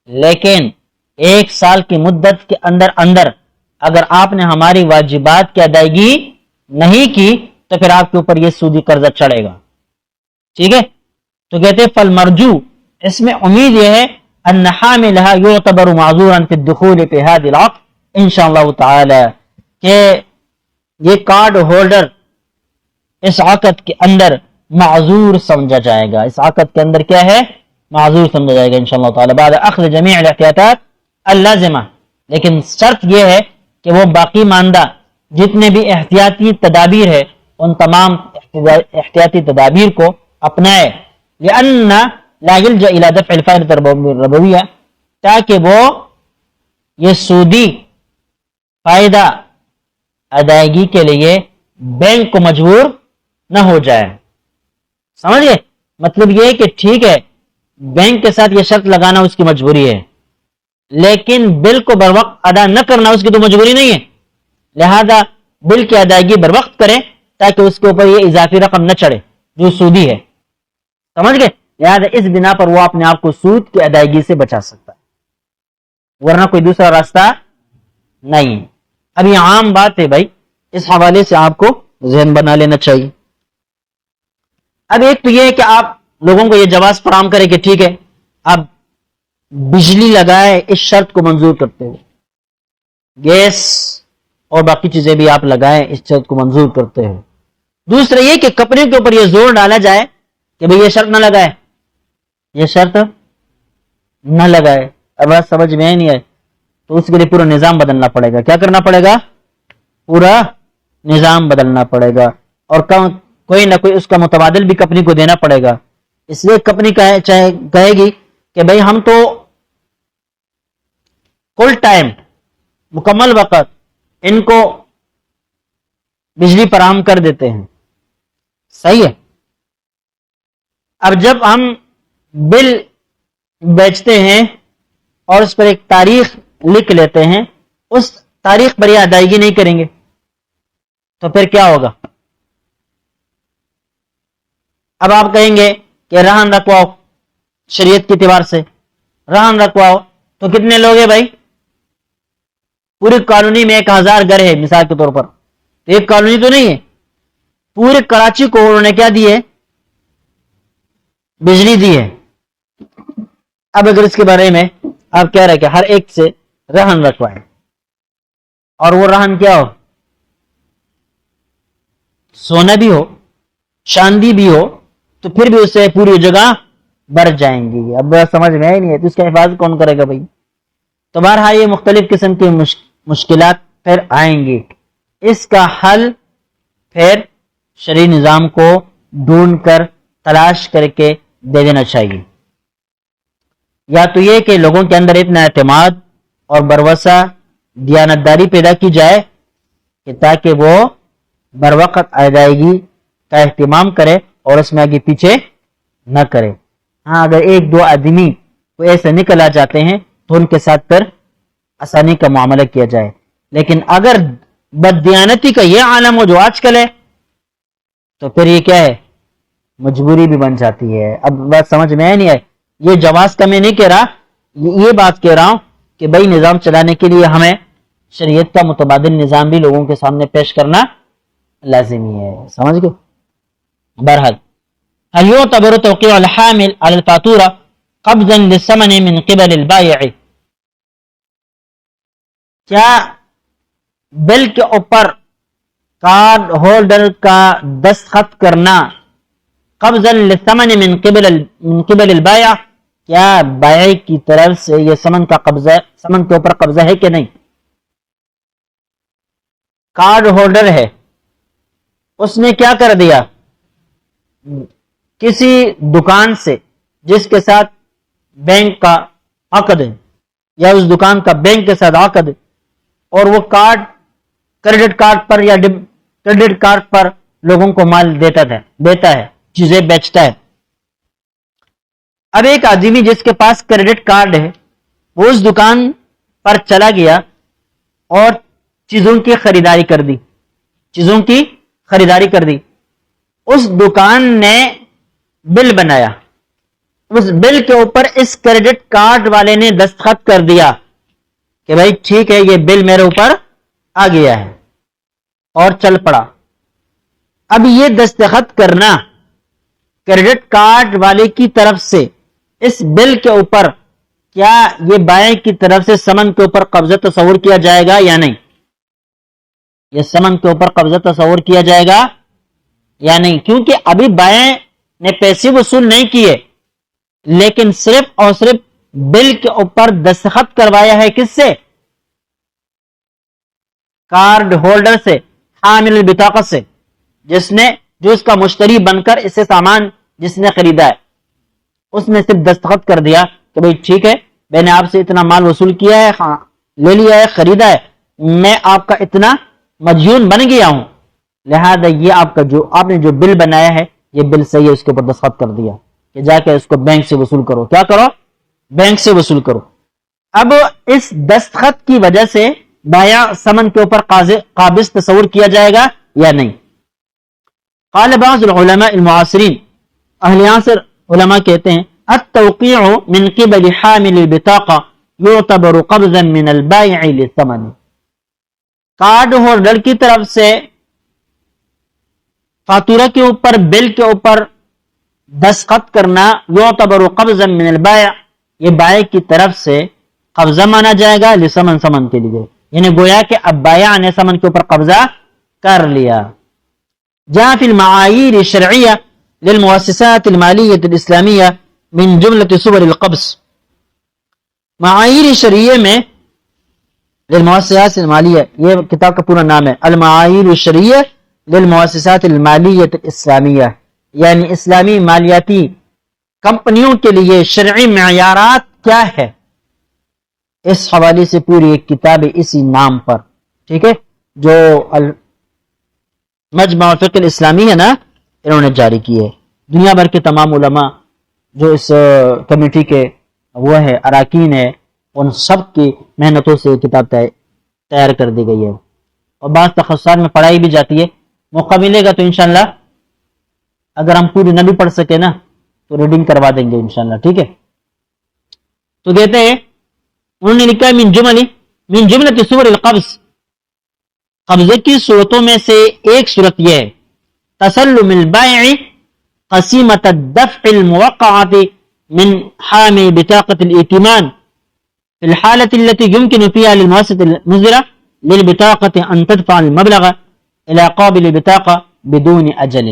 لیکن 1 سال کی مدت کے اندر اندر اگر آپ نے ہماری واجبات کی ادائیگی نہیں کی تو پھر آپ کے اوپر یہ سودی قرضہ چڑھے گا. ٹھیک ہے، تو کہتے فالمرجو، اس میں امید یہ ہے ان حاملها يعتبر معذورا في الدخول في هذه العقد ان شاء اللہ تعالی، کہ یہ کارڈ ہولڈر اس عقد کے اندر معذور سمجھا جائے گا. اس عقد کے اندر کیا ہے؟ معذور سمجھا جائے گا انشاءاللہ تعالی بعد اخذ جمیع الاحتیاطات اللازمہ. لیکن شرط یہ ہے کہ وہ باقی ماندہ جتنے بھی احتیاطی تدابیر ہے ان تمام احتیاطی تدابیر کو اپنائے، لأن لا يلجأ الى دفع الفائدة الربویہ، تاکہ وہ یہ سودی فائدہ ادائیگی کے لیے بینک کو مجبور نہ ہو جائے. سمجھ گئے؟ مطلب یہ کہ ٹھیک ہے بینک کے ساتھ یہ شرط لگانا اس کی مجبوری ہے، لیکن بل کو بر وقت ادا نہ کرنا اس کی تو مجبوری نہیں ہے. لہذا بل کی ادائیگی بر وقت کرے تاکہ اس کے اوپر یہ اضافی رقم نہ چڑھے جو سودی ہے. سمجھ گئے؟ لہذا اس بنا پر وہ اپنے آپ کو سود کی ادائیگی سے بچا سکتا ہے، ورنہ کوئی دوسرا راستہ نہیں ہے. اب یہ عام بات ہے بھائی، اس حوالے سے آپ کو ذہن بنا لینا چاہیے. اب ایک تو یہ ہے کہ آپ لوگوں کو یہ جواز فراہم کرے کہ ٹھیک ہے آپ بجلی لگائے اس شرط کو منظور کرتے ہو، گیس اور باقی چیزیں بھی آپ لگائیں اس شرط کو منظور کرتے ہو. دوسرا یہ کہ کمپنی کے اوپر یہ زور ڈالا جائے کہ بھئی یہ شرط نہ لگائے، یہ شرط نہ لگائے. اب بات سمجھ میں نہیں آئے تو اس کے لیے پورا نظام بدلنا پڑے گا. کیا کرنا پڑے گا؟ پورا نظام بدلنا پڑے گا، اور کوئی نہ کوئی اس کا متبادل بھی کمپنی کو دینا پڑے گا. اس لیے کمپنی کہے گی کہ بھئی ہم تو فل ٹائم مکمل وقت ان کو بجلی فراہم کر دیتے ہیں. صحیح ہے. اب جب ہم بل بیچتے ہیں اور اس پر ایک تاریخ لکھ لیتے ہیں، اس تاریخ پر یہ ادائیگی نہیں کریں گے تو پھر کیا ہوگا؟ اب آپ کہیں گے کہ رہن رکھواؤ شریعت کے اعتبار سے، رہن رکھواؤ تو کتنے لوگ ہیں بھائی؟ پوری کالونی میں 1000 گھر ہے مثال کے طور پر، ایک کالونی تو نہیں ہے، پورے کراچی کو انہوں نے کیا دی ہے؟ بجلی دی ہے. اب اگر اس کے بارے میں آپ کہہ رہے کہ ہر ایک سے رہن رکھوائیں اور وہ رہن کیا ہو؟ سونا بھی ہو، چاندی بھی ہو، تو پھر بھی اس سے پوری جگہ بڑھ جائیں گی. اب سمجھ میں ہی نہیں ہے تو اس کا حفاظت کون کرے گا بھائی؟ تو بہرحال یہ مختلف قسم کی مشکلات پھر آئیں گی. اس کا حل پھر شرعی نظام کو ڈھونڈ کر تلاش کر کے دے دینا چاہیے. یا تو یہ کہ لوگوں کے اندر اتنا اعتماد اور بھروسہ دیانتداری پیدا کی جائے کہ تاکہ وہ بر وقت ادائیگی کا اہتمام کرے اور اس میں آگے پیچھے نہ کرے. ہاں اگر ایک دو آدمی کو ایسے نکل آ جاتے ہیں تو ان کے ساتھ پھر آسانی کا معاملہ کیا جائے. لیکن اگر بددیانتی کا یہ عالم ہو جو آج کل ہے تو پھر یہ کیا ہے؟ مجبوری بھی بن جاتی ہے. اب بات سمجھ میں نہیں آئے. یہ جواز کا میں نہیں کہہ رہا، یہ بات کہہ رہا ہوں کہ بھائی نظام چلانے کے لیے ہمیں شریعت کا متبادل نظام بھی لوگوں کے سامنے پیش کرنا لازمی ہے. سمجھ گئے؟ بہرحال هل يعتبر توقيع الحامل على الفاتورة قبضا للثمن من قبل البائع؟ کیا بل کے اوپر کارڈ ہولڈر کا دستخط کرنا قبضا للثمن من قبل البائع، کیا بائع کی طرف سے یہ ثمن کا قبضہ، ثمن کے اوپر قبضہ ہے کہ نہیں؟ کارڈ ہولڈر ہے، اس نے کیا کر دیا؟ کسی دکان سے جس کے ساتھ بینک کا عقد ہے یا اس دکان کا بینک کے ساتھ عقد ہے، اور وہ کارڈ کریڈٹ کارڈ پر یا کریڈٹ کارڈ پر لوگوں کو مال دیتا ہے، چیزیں بیچتا ہے. اب ایک آدمی جس کے پاس کریڈٹ کارڈ ہے وہ اس دکان پر چلا گیا اور چیزوں کی خریداری کر دی. اس دکان نے بل بنایا، اس بل کے اوپر اس کریڈٹ کارڈ والے نے دستخط کر دیا کہ بھائی ٹھیک ہے یہ بل میرے اوپر آ گیا ہے، اور چل پڑا. اب یہ دستخط کرنا کریڈٹ کارڈ والے کی طرف سے اس بل کے اوپر، کیا یہ بائیں کی طرف سے ثمن کے اوپر قبضہ تصور کیا جائے گا یا نہیں؟ یہ ثمن کے اوپر قبضہ تصور کیا جائے گا یا نہیں؟ کیونکہ ابھی بائیں نے پیسے وصول نہیں کیے، لیکن صرف اور صرف بل کے اوپر دستخط کروایا ہے. کس سے؟ کارڈ ہولڈر سے، حامل البطاقہ سے، جس نے جو اس کا مشتری بن کر اسے سامان جس نے خریدا ہے اس میں صرف دستخط کر دیا کہ بھئی ٹھیک ہے، میں نے آپ سے اتنا مال وصول کیا ہے، ہاں لے لیا ہے، خریدا ہے، میں آپ کا اتنا مدیون بن گیا ہوں، لہذا یہ آپ نے جو بل بنایا ہے یہ بل صحیح ہے، اس کے اوپر دستخط کر دیا کہ جا کے اس کو بینک سے وصول کرو. کیا کرو؟ بینک سے وصول کرو. اب اس دستخط کی وجہ سے بائع ثمن کے اوپر قابض تصور کیا جائے گا یا نہیں؟ قال بعض العلماء المعاصرین، اہل عصر علماء کہتے ہیں التوقيع من قبل حامل البطاقة يعتبر قبضا من البائع للثمن. کارڈ ہولڈر کی طرف سے فاتورہ کے اوپر، بل کے اوپر دستخط کرنا يعتبر قبضا من البائع، یہ بائع کی طرف سے قبضہ مانا جائے گا لثمن، ثمن کے لیے، یعنی گویا کہ اب بائع نے ثمن کے اوپر قبضہ کر لیا. جاء في المعايير الشرعية للمؤسسات المالية الإسلامية من جملة صور القبض. معايير شرعیہ میں للمؤسسات المالیہ، یہ کتاب کا پورا نام ہے المعايير الشرعیہ للمؤسسات المالیہ الاسلامیہ، یعنی اسلامی مالیاتی کمپنیوں کے لیے شرعی معیارات کیا ہے. اس حوالے سے پوری ایک کتاب اسی نام پر، ٹھیک ہے، جو مجمع الفقہ الاسلامی ہے نا، انہوں نے جاری کی ہے. دنیا بھر کے تمام علماء جو اس کمیٹی کے وہ ہے اراکین ہے، ان سب کی محنتوں سے کتاب تیار کر دی گئی ہے، اور بعض تخصصات میں پڑھائی بھی جاتی ہے. موقع ملے گا تو انشاءاللہ اگر ہم پوری نہ بھی پڑھ سکے نا تو ریڈنگ کروا دیں گے انشاءاللہ، ٹھیک ہے. تو کہتے ہیں، انہوں نے لکھا من جملۃ صور القبض، قبضے کی صورتوں میں سے ایک صورت یہ ہے تسلم البائع قسیمۃ الدفع الموقعۃ من حامل بطاقة الائتمان في الحالة التي يمكن فيها للمؤسسة المصدرة للبطاقة أن تدفع المبلغ إلى قابل البطاقة بدون أجل.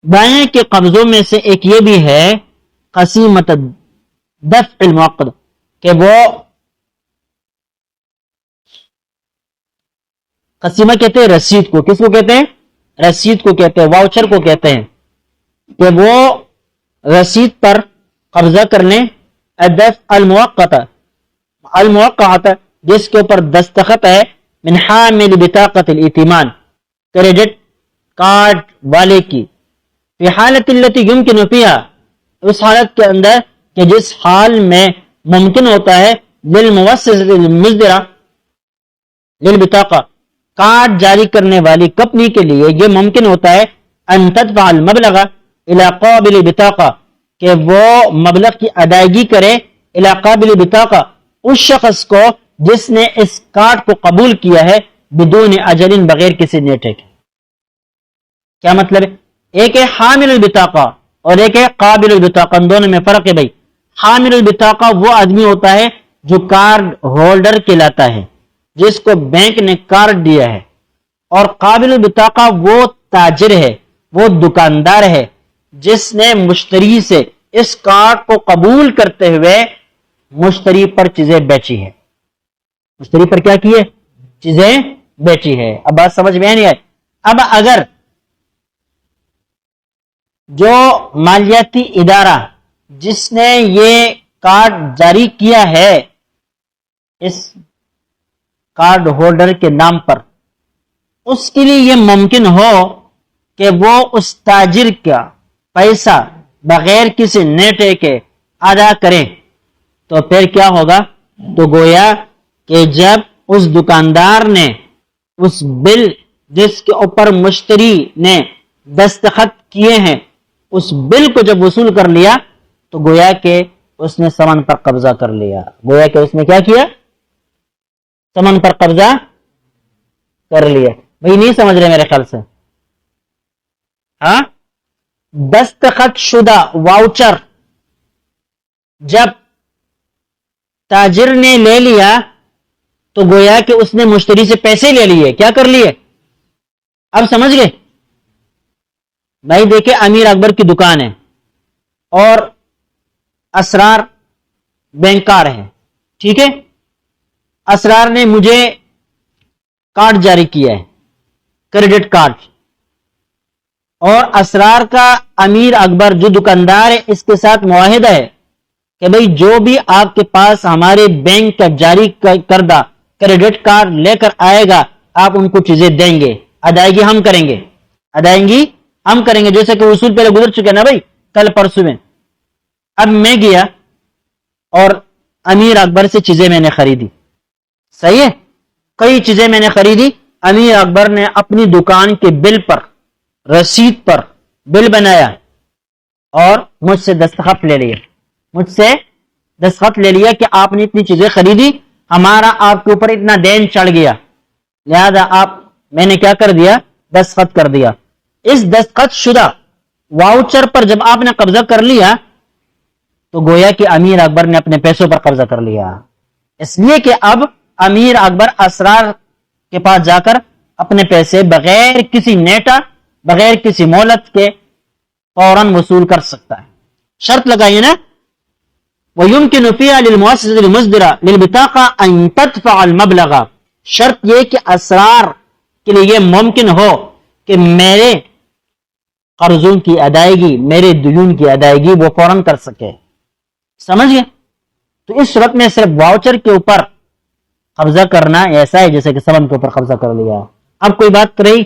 بائع کے قبضوں میں سے ایک یہ بھی ہے قسیمۃ الدفع الموقع، کہ وہ قسیمہ کہتے ہیں رسید کو، کس کو کہتے ہیں؟ رسید کو کہتے ہیں، واؤچر کو کہتے ہیں، کہ وہ رسید پر قبضہ کر لیں. الدفع الموقعۃ جس کے اوپر دستخط ہے من حامل بطاقۃ الائتمان، کریڈٹ کارڈ والے کی، فی حالت التی یمکن فیہا، اس حالت کے اندر کہ جس حال میں ممکن ہوتا ہے للمؤسسۃ المصدرہ للبطاقہ، کارڈ جاری کرنے والی کمپنی کے لیے یہ ممکن ہوتا ہے ان تدفع المبلغ الی قابل بطاقہ، کہ وہ مبلغ کی ادائیگی کرے الی قابل بطاقہ، اس شخص کو جس نے اس کارڈ کو قبول کیا ہے، بدون اجل، بغیر کسی نیٹے کے. کیا مطلب ہے؟ ایک ہے حامل البطاقہ اور ایک ہے قابل البطاقہ، ان دونوں میں فرق ہے بھائی. حامل البطاقہ وہ آدمی ہوتا ہے جو کارڈ ہولڈر کہلاتا ہے، جس کو بینک نے کارڈ دیا ہے، اور قابل البطاقہ وہ تاجر ہے، وہ دکاندار ہے جس نے مشتری سے اس کارڈ کو قبول کرتے ہوئے مشتری پر چیزیں بیچی ہے. مشتری پر کیا کی ہے؟ چیزیں بیچی ہے. اب بات سمجھ میں نہیں آئی؟ اب اگر جو مالیاتی ادارہ جس نے یہ کارڈ جاری کیا ہے اس کارڈ ہولڈر کے نام پر، اس کے لیے یہ ممکن ہو کہ وہ اس تاجر کا پیسہ بغیر کسی نیٹے کے ادا کرے، تو پھر کیا ہوگا؟ تو گویا کہ جب اس دکاندار نے اس بل جس کے اوپر مشتری نے دستخط کیے ہیں، اس بل کو جب وصول کر لیا تو گویا کہ اس نے ثمن پر قبضہ کر لیا. گویا کہ اس نے کیا کیا؟ ثمن پر قبضہ کر لیا. بھئی نہیں سمجھ رہے میرے خیال سے؟ ہاں، دستخط شدہ واؤچر جب تاجر نے لے لیا تو گویا کہ اس نے مشتری سے پیسے لے لیے. کیا کر لیے؟ اب سمجھ گئے بھائی؟ دیکھیں، امیر اکبر کی دکان ہے اور اسرار بینکار ہے، ٹھیک ہے. اسرار نے مجھے کارڈ جاری کیا ہے، کریڈٹ کارڈ، اور اسرار کا امیر اکبر جو دکاندار ہے اس کے ساتھ معاہدہ ہے کہ بھئی جو بھی آپ کے پاس ہمارے بینک کا جاری کردہ کریڈٹ کارڈ لے کر آئے گا آپ ان کو چیزیں دیں گے، ادائیگی ہم کریں گے، ادائیگی ہم کریں گے، جیسے کہ اصول پہلے گزر چکے نا بھائی کل پرسوں میں۔ اب میں گیا اور امیر اکبر سے چیزیں میں نے خریدی، صحیح ہے، کئی چیزیں میں نے خریدی، امیر اکبر نے اپنی دکان کے بل پر، رسید پر بل بنایا اور مجھ سے دستخط لے لیا، مجھ سے دستخط لے لیا کہ آپ نے اتنی چیزیں خریدی، ہمارا آپ کے اوپر اتنا دین چڑھ گیا، لہذا میں نے کیا کر دیا، دستخط کر دیا۔ اس دستخط شدہ واؤچر پر جب آپ نے قبضہ کر لیا تو گویا کہ امیر اکبر نے اپنے پیسوں پر قبضہ کر لیا، اس لیے کہ اب امیر اکبر اسرار کے پاس جا کر اپنے پیسے بغیر کسی نیٹا، بغیر کسی مہلت کے فوراً وصول کر سکتا ہے۔ شرط لگائیے نا، وَيُمْكِنُ فِيهَا لِلْمُؤَسِّسَةِ الْمُصْدِرَةِ لِلْبِطَاقَةِ أَن تَدْفَعَ الْمَبْلَغَ، شرط یہ کہ اسرار کے لیے یہ ممکن ہو کہ میرے قرضوں کی ادائیگی، میرے دیون کی ادائیگی وہ فوراً کر سکے، سمجھ گئے؟ تو اس صورت میں صرف واؤچر کے اوپر قبضہ کرنا ایسا ہے جیسے کہ سمن کے اوپر قبضہ کر لیا۔ اب کوئی بات رہی،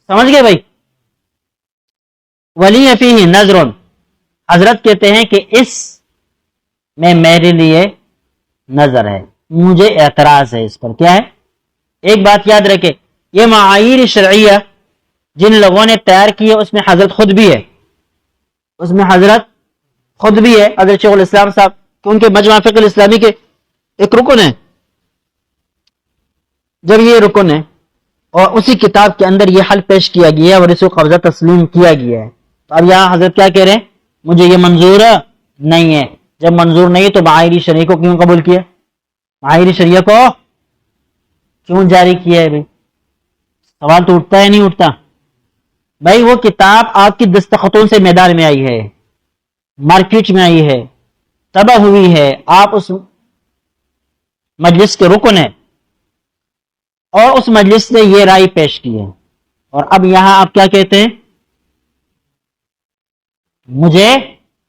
سمجھ گئے بھائی؟ ولی فیہ نظر، حضرت کہتے ہیں کہ اس میں میرے لیے نظر ہے، مجھے اعتراض ہے اس پر۔ کیا ہے؟ ایک بات یاد رکھے، یہ معایر شرعیہ جن لوگوں نے تیار کی ہے اس میں حضرت خود بھی ہے، اس میں حضرت خود بھی ہے، حضرت شیخ الاسلام صاحب، کیونکہ مجمع فقہ الاسلامی کے ایک رکن ہے۔ جب یہ رکن ہے اور اسی کتاب کے اندر یہ حل پیش کیا گیا ہے اور اس کو قبضہ تسلیم کیا گیا ہے، تو اب یہاں حضرت کیا کہہ رہے ہیں، مجھے یہ منظور نہیں ہے۔ جب منظور نہیں تو معایر شرعیہ کو کیوں قبول کیا، معایر شرعیہ کو کیوں جاری کیا ہے؟ بھائی سوال تو اٹھتا ہے نہیں اٹھتا؟ بھائی وہ کتاب آپ کی دستخطوں سے میدان میں آئی ہے، مارکیٹ میں آئی ہے، تباہ ہوئی ہے، آپ اس مجلس کے رکن ہیں اور اس مجلس نے یہ رائے پیش کی ہے، اور اب یہاں آپ کیا کہتے ہیں، مجھے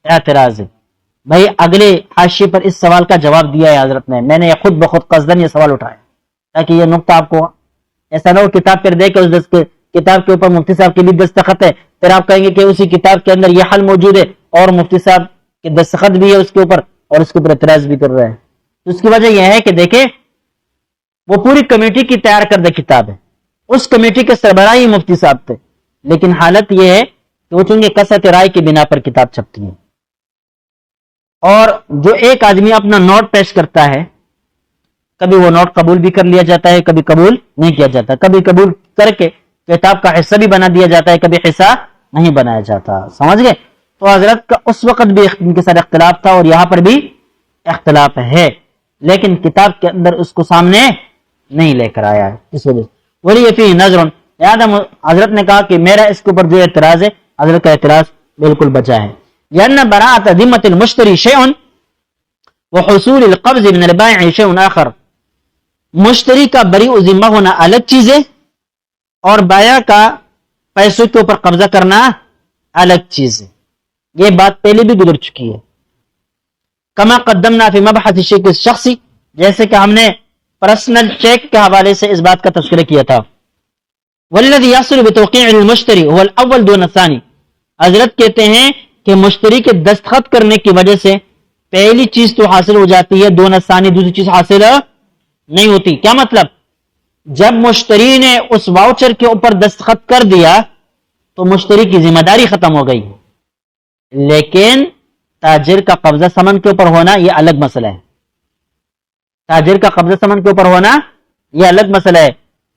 اعتراض ہے۔ بھائی اگلے حاشیے پر اس سوال کا جواب دیا ہے حضرت نے، میں نے خود بخود قصدن یہ سوال اٹھایا تاکہ یہ نقطہ آپ کو ایسا نہ ہو کتاب پر دیکھ کے کتاب کے اوپر مفتی صاحب کے بھی دستخط ہے، پھر آپ کہیں گے کہ اسی کتاب کے اندر یہ حل موجود ہے اور مفتی صاحب کے دستخط بھی ہے اس کے اوپر اور اس کے اوپر اعتراض بھی کر رہا ہے۔ تو اس کی وجہ یہ ہے کہ دیکھیں وہ پوری کمیٹی کی تیار کردہ کتاب ہے، اس کمیٹی کے سربراہ ہی مفتی صاحب تھے، لیکن حالت یہ ہے کہ وہ چونکہ کثرت رائے کی بنا پر کتاب چھپتی ہے، اور جو ایک آدمی اپنا نوٹ پیش کرتا ہے کبھی وہ نوٹ قبول بھی کر لیا جاتا ہے، کبھی قبول نہیں کیا جاتا، کبھی قبول کر کے کتاب کا حصہ بھی بنا دیا جاتا ہے، کبھی حصہ نہیں بنایا جاتا، سمجھ گئے؟ تو حضرت کا اس وقت بھی ان کے ساتھ اختلاف تھا اور یہاں پر بھی اختلاف ہے، لیکن کتاب کے اندر اس کو سامنے نہیں لے کر آیا ہے، اس وجہ سے ولی فیہ نظر، لہذا حضرت نے کہا کہ میرا اس کے اوپر جو اعتراض ہے حضرت کا اعتراض بالکل بچا ہے۔ لأن براءة ذمة المشتری شیء وحصول القبض من البائع شیء آخر، مشتری کا بریء ذمہ ہونا الگ چیز ہے اور بائع کا پیسوں کے اوپر قبضہ کرنا الگ چیز ہے، یہ بات پہلے بھی گزر چکی ہے۔ کما قدمنا فی مبحث الشیک الشخصی، جیسے کہ ہم نے پرسنل چیک کے حوالے سے اس بات کا تذکرہ کیا تھا۔ والذی یحصل بتوقیع المشتری هو الاول دون الثانی، حضرت کہتے ہیں کہ مشتری کے دستخط کرنے کی وجہ سے پہلی چیز تو حاصل ہو جاتی ہے، دون الثانی دوسری چیز حاصل نہیں ہوتی۔ کیا مطلب؟ جب مشتری نے اس واؤچر کے اوپر دستخط کر دیا تو مشتری کی ذمہ داری ختم ہو گئی، لیکن تاجر کا قبضہ ثمن کے اوپر ہونا یہ الگ مسئلہ ہے، تاجر کا قبضہ ثمن کے اوپر ہونا یہ الگ مسئلہ ہے۔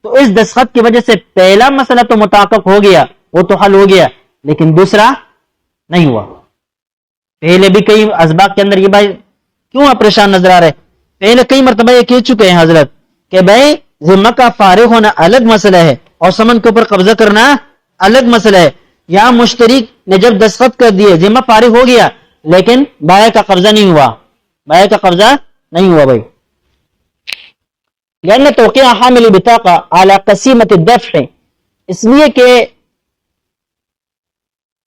تو اس دستخط کی وجہ سے پہلا مسئلہ تو متحقق ہو گیا، وہ تو حل ہو گیا، لیکن دوسرا نہیں ہوا۔ پہلے بھی کئی اسباق کے اندر یہ بھائی کیوں آپ پریشان نظر آ رہے، پہلے کئی مرتبہ یہ کہہ چکے ہیں حضرت کہ بھائی ذمہ کا فارغ ہونا الگ مسئلہ ہے اور ثمن کے اوپر قبضہ کرنا الگ مسئلہ ہے۔ یہاں مشتری نے جب دستخط کر دیے ذمہ فارغ ہو گیا، لیکن بائع کا قبضہ نہیں ہوا، بائع کا قبضہ نہیں ہوا بھائی۔ لأن توقيع حامل البطاقة على قسيمة الدفع، اس لیے کہ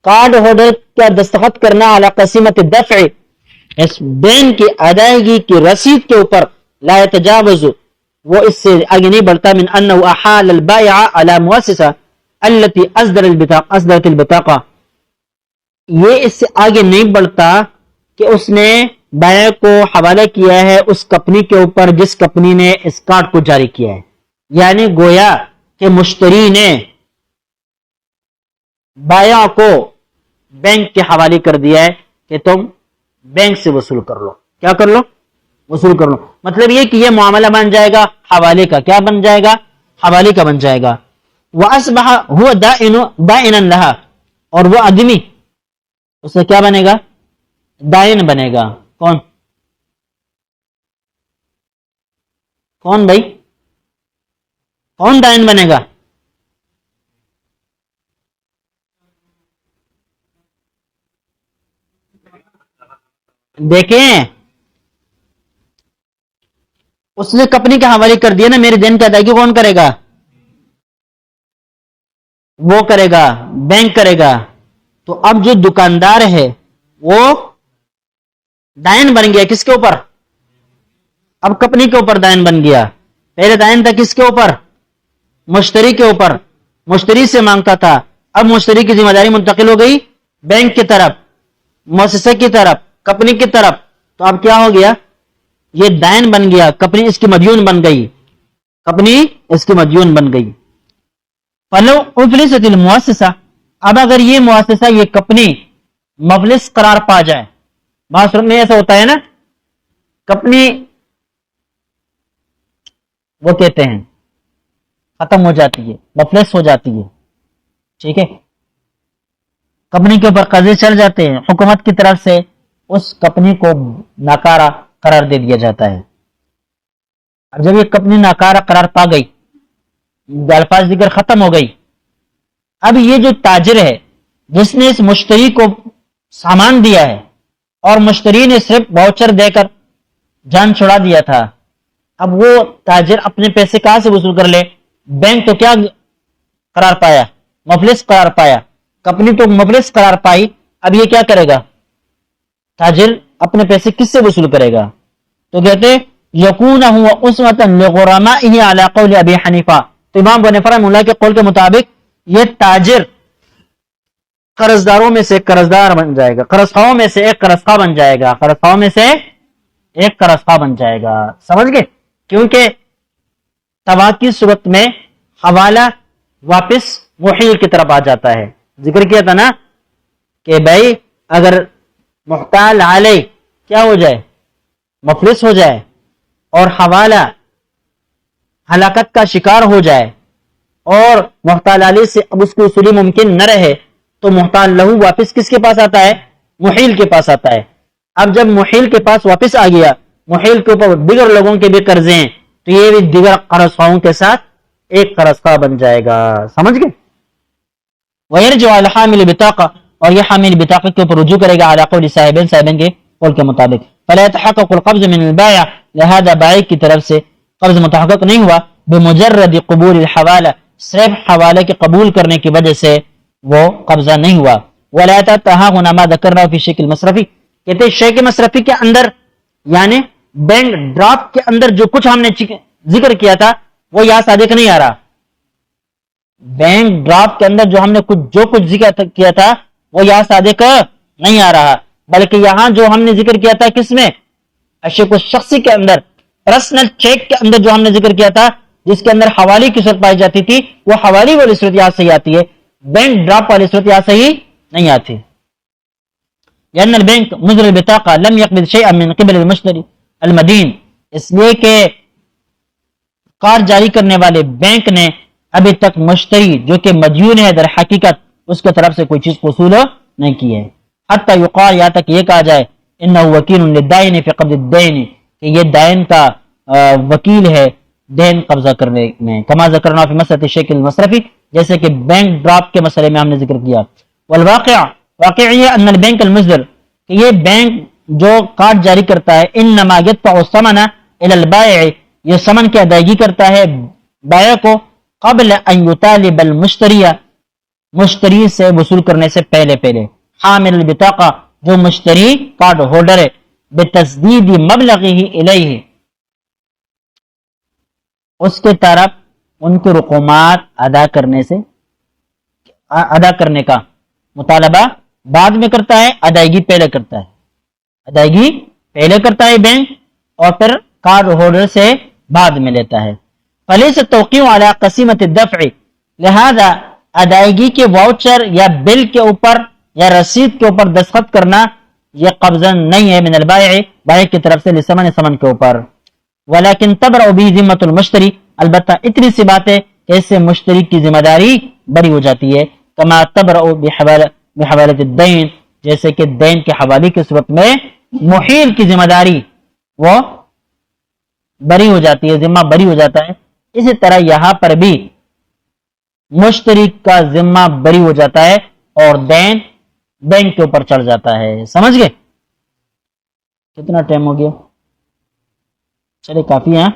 کارڈ ہولڈر کا دستخط کرنا علی قسیمت الدفع، اس دین کی ادائیگی کی رسید کے اوپر، لا يتجاوز، وہ اس سے آگے نہیں بڑھتا، من انه احال البائع على مؤسسہ التي اصدرت البطاقہ، یہ اس سے آگے نہیں بڑھتا کہ اس نے بائع کو حوالہ کیا ہے اس کمپنی کے اوپر جس کمپنی نے اس کارڈ کو جاری کیا ہے. یعنی گویا کہ مشتری نے بائع کو بینک کے حوالے کر دیا ہے کہ تم بینک سے وصول کر لو. کیا کر لو؟ وصول کر لو. مطلب یہ کہ یہ معاملہ بن جائے گا حوالے کا. کیا بن جائے گا؟ حوالے کا بن جائے گا. وَأَصْبَحَ هُوَ دَائِنًا لَهَا، اور وہ آدمی اس سے کیا بنے گا؟ دائن بنے گا. کون بھائی؟ کون دائن بنے گا؟ دیکھیں اس نے کمپنی کے حوالے کر دیا نا، میرے دین کی ادائیگی کون کرے گا؟ وہ کرے گا، بینک کرے گا. تو اب جو دکاندار ہے وہ دائن بن گیا کس کے اوپر؟ اب کمپنی کے اوپر دائن بن گیا. پہلے دائن تھا کس کے اوپر؟ مشتری کے اوپر. مشتری سے مانگتا تھا، اب مشتری کی ذمہ داری منتقل ہو گئی بینک کی طرف، مؤسسے کی طرف، کمپنی کی طرف. تو اب کیا ہو گیا؟ یہ دائن بن گیا، کمپنی اس کی مدیون بن گئی. کمپنی اس کی مدیون بن گئی. فلو افلست المؤسسہ، اب اگر یہ مؤسسہ، یہ کمپنی مفلس قرار پا جائے، بعض صورت میں ایسا ہوتا ہے نا، کمپنی وہ کہتے ہیں ختم ہو جاتی ہے، مفلس ہو جاتی ہے، ٹھیک ہے، کمپنی کے اوپر قرضے چل جاتے ہیں، حکومت کی طرف سے اس کمپنی کو ناکارہ قرار دے دیا جاتا ہے. اب جب یہ کمپنی ناکارہ قرار پا گئی، الفاظ ذکر ختم ہو گئی، اب یہ جو تاجر ہے جس نے اس مشتری کو سامان دیا ہے اور مشتری نے صرف واؤچر دے کر جان چھڑا دیا تھا، اب وہ تاجر اپنے پیسے کہاں سے وصول کر لے؟ بینک تو کیا قرار پایا؟ مفلس قرار پایا. کمپنی تو مفلس قرار پائی. اب یہ کیا کرے گا؟ تاجر اپنے پیسے کس سے وصول کرے گا؟ تو کہتے یکون ہوا اسوۃ لغرمائہ علی قول ابی حنیفہ. تو امام ابو حنیفہ رحمہ اللہ کے قول کے مطابق یہ تاجر قرض داروں میں سے ایک قرض دار بن جائے گا، قرض خواہوں میں سے ایک قرض خواہ بن جائے گا، قرض خواہوں میں سے ایک قرض خواہ بن جائے گا. سمجھ گئے؟ کیونکہ طلاق کی صورت میں حوالہ واپس محیل کی طرف آ جاتا ہے. ذکر کیا تھا نا کہ بھائی اگر محتال علیہ کیا ہو جائے؟ مفلس ہو جائے، اور حوالہ ہلاکت کا شکار ہو جائے اور محتال علیہ سے اب اس کی وصولی ممکن نہ رہے، تو محتال لہو واپس کس کے پاس آتا ہے؟ محیل کے پاس آتا ہے. اب جب محیل کے پاس واپس آ گیا، محیل کے اوپر دیگر لوگوں کے بھی قرضے ہیں، تو یہ بھی دیگر قرض خواہوں کے ساتھ ایک قرض خواہ بن جائے گا. سمجھ گئے؟ وَيَرْجِعُ عَلَى حَامِلِ بِطَاقَةٍ، اور یہ حامل بطاقت کے اوپر رجوع کرے گا علی قول صاحبین کے قول کے مطابق. فَلَا يَتَحَقَّقُ الْقَبْضُ مِنَ الْبَائِعِ، لہذا بائع کی طرف سے قبض متحقق نہیں ہوا بمجرد قبول الحوالہ، صرف حوالے کے قبول کرنے کی وجہ سے وہ قبضہ نہیں ہوا. وَلَا يَتَحَقَّقُ مَا ذَكَرْنَاهُ فِي شَيْءٍ مصرفی، کہتے ہیں شے کے مصرفی کے اندر، یعنی بینک ڈرافٹ کے اندر جو کچھ ہم نے ذکر کیا تھا وہ یہاں صادق نہیں آ رہا. بینک ڈرافٹ کے اندر جو ہم نے جو کچھ ذکر کیا تھا وہ یہاں صادق نہیں آ رہا، بلکہ یہاں جو ہم نے ذکر کیا تھا کس میں؟ اشیاء الشخصی کے اندر، پرسنل چیک کے اندر جو ہم نے ذکر کیا تھا جس کے اندر حوالی کی صورت پائی جاتی تھی، وہ حوالی والی صورت یہاں صحیح آتی ہے، بینک ڈرافٹ والی صورت یہاں صحیح نہیں آتی. لأن البنك مجرى البطاقة لم يقبل شيئا من قبل المشتري المدين، اس لیے کہ کارڈ جاری کرنے والے بینک نے ابھی تک مشتری جو کہ مدیون ہے در حقیقت اس کے طرف سے کوئی چیز وصول نہیں کی ہے. حتی یقال، یہاں تک یہ کہا جائے انہ وکیل للدائن فی قبض الدین، کہ یہ دائن کا وکیل ہے دین قبضہ کرنے میں. کما ذکرنا فی مسئلہ الشیک المصرفی، جیسے کہ بینک ڈرافٹ کے مسئلے میں ہم نے ذکر کیا. والواقع، واقع یہ ان البنک المصدر، کہ یہ بینک جو کارڈ جاری کرتا ہے، انما يدفع الثمن الى البائع، یہ ثمن کی ادائیگی کرتا ہے بائع کو، قبل ان یطالب المشتری، مشتری سے وصول کرنے سے پہلے پہلے. حامل البطاقہ جو مشتری کارڈ ہولڈر ہے, بتسدید مبلغہ الیہ اس کے طرف ان کے رقومات ادا کرنے کا مطالبہ بعد میں کرتا ہے, ادائیگی پہلے کرتا ہے. ادائیگی پہلے کرتا ہے بینک اور پھر کارڈ ہولڈر سے بعد میں لیتا ہے. فلیس التوقیع علی قسیمۃ الدفع لہذا ادائیگی کے واؤچر یا بل کے اوپر یا رسید کے اوپر دستخط کرنا یہ قبضہ نہیں ہے من البائع بائع کی طرف سے لثمن ثمن کے اوپر. ولیکن تبرأ به ذمۃ المشتری البتہ اتنی سی بات ہے کہ اس سے مشتری کی ذمہ داری بری ہو جاتی ہے. کما تبرأ بحوالۃ الدین جیسے کہ دین کے حوالے کی صورت میں محیل کی ذمہ داری وہ بری ہو جاتی ہے, ذمہ بری ہو جاتا ہے. اسی طرح یہاں پر بھی مشتری کا ذمہ بری ہو جاتا ہے اور دین بینک کے اوپر چڑھ جاتا ہے. سمجھ گئے؟ کتنا ٹائم ہو گیا؟ چلے کافی ہے.